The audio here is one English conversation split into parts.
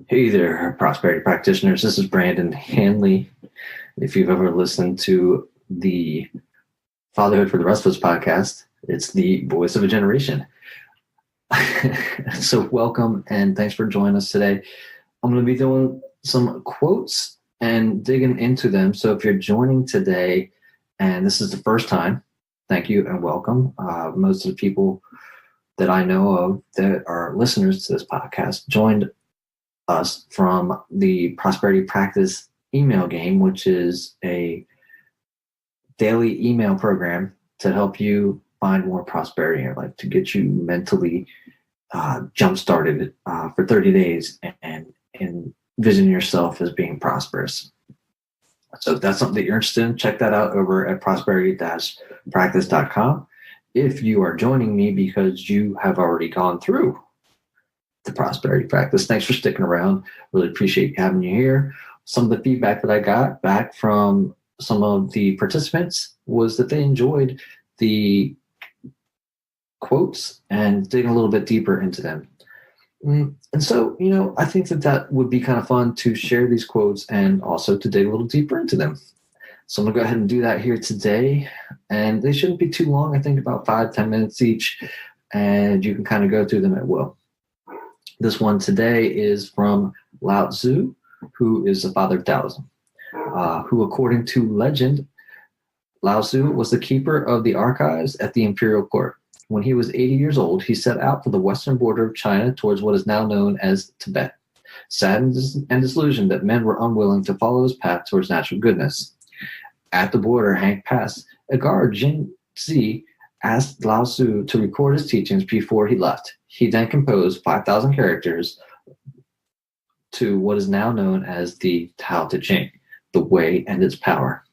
Hey there, prosperity practitioners. This is Brandon Hanley. If you've ever listened to the Fatherhood for the Rest of Us podcast, it's the voice of a generation. So welcome and thanks for joining us today. I'm going to be doing some quotes and digging into them. So if you're joining today and this is the first time, thank you and welcome. Most of the people that I know of that are listeners to this podcast joined us from the Prosperity Practice email game, which is a daily email program to help you find more prosperity in your life, to get you mentally jump-started for 30 days and envision yourself as being prosperous. So if that's something that you're interested in, check that out over at prosperity-practice.com. If you are joining me because you have already gone through the prosperity practice, thanks for sticking around. Really appreciate having you here. Some of the feedback that I got back from some of the participants was that they enjoyed the quotes and digging a little bit deeper into them. And so, I think that would be kind of fun to share these quotes and also to dig a little deeper into them. So I'm going to go ahead and do that here today. And they shouldn't be too long. I think about 5-10 minutes each. And you can kind of go through them at will. This one today is from Lao Tzu, who is the father of Taoism, who, according to legend, Lao Tzu was the keeper of the archives at the imperial court. When he was 80 years old, he set out for the western border of China towards what is now known as Tibet, saddened and disillusioned that men were unwilling to follow his path towards natural goodness. At the border, Hank Pass, a guard, Jin Zi, asked Lao Tzu to record his teachings before he left. He then composed 5,000 characters to what is now known as the Tao Te Ching, the way and its power.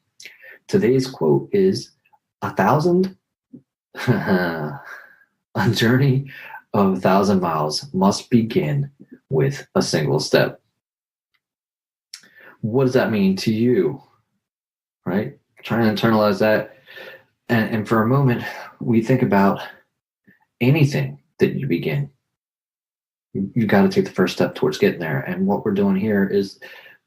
Today's quote is, a journey of 1,000 miles must begin with a single step. What does that mean to you? Right? Try and internalize that. And for a moment, we think about anything that you begin. You got to take the first step towards getting there. And what we're doing here is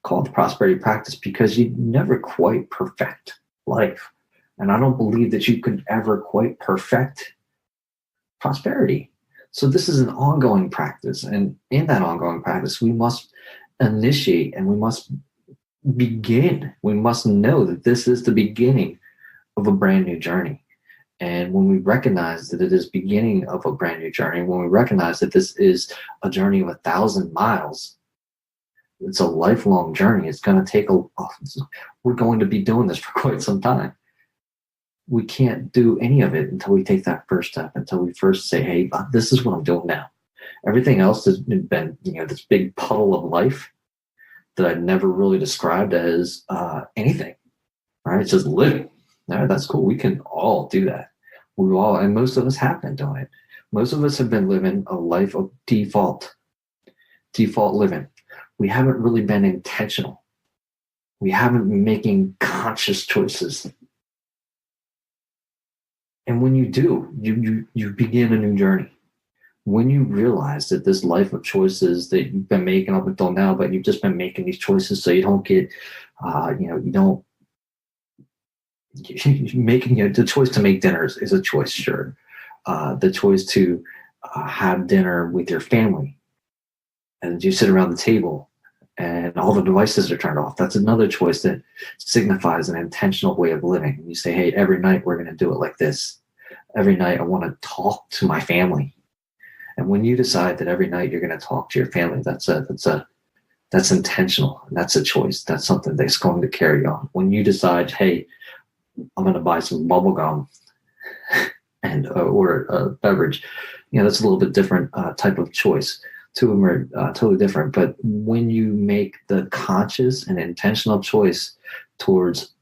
called the prosperity practice because you never quite perfect life. And I don't believe that you could ever quite perfect prosperity. So this is an ongoing practice. And in that ongoing practice, we must initiate and we must begin. We must know that this is the beginning of a brand new journey. And when we recognize that it is beginning of a brand new journey, when we recognize that this is a journey of 1,000 miles, it's a lifelong journey. It's going to take we're going to be doing this for quite some time. We can't do any of it until we take that first step, until we first say, hey, this is what I'm doing now. Everything else has been, this big puddle of life that I've never really described as anything. Right? It's just living. No, that's cool. We can all do that. And most of us have been doing it. Most of us have been living a life of default living. We haven't really been intentional. We haven't been making conscious choices. And when you do, you begin a new journey. When you realize that this life of choices that you've been making up until now, but you've just been making these choices so you don't get, making the choice to make dinners is a choice, sure. The choice to have dinner with your family and you sit around the table and all the devices are turned off. That's another choice that signifies an intentional way of living. You say, hey, every night we're going to do it like this. Every night I want to talk to my family. And when you decide that every night you're going to talk to your family, that's intentional. That's a choice. That's something that's going to carry on. When you decide, hey, I'm going to buy some bubble gum and order a beverage, that's a little bit different type of choice. Two of them are totally different. But when you make the conscious and intentional choice towards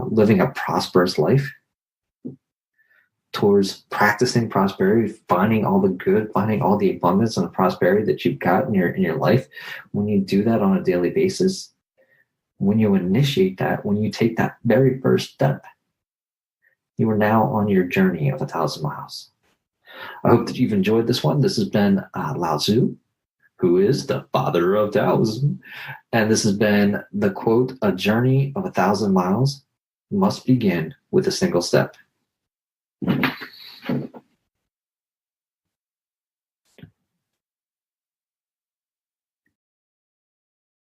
living a prosperous life, towards practicing prosperity, finding all the good, finding all the abundance and the prosperity that you've got in your life, when you do that on a daily basis, when you initiate that, when you take that very first step, you are now on your journey of 1,000 miles. I hope that you've enjoyed this one. This has been Lao Tzu, who is the father of Taoism. And this has been the quote, "A journey of 1,000 miles must begin with a single step."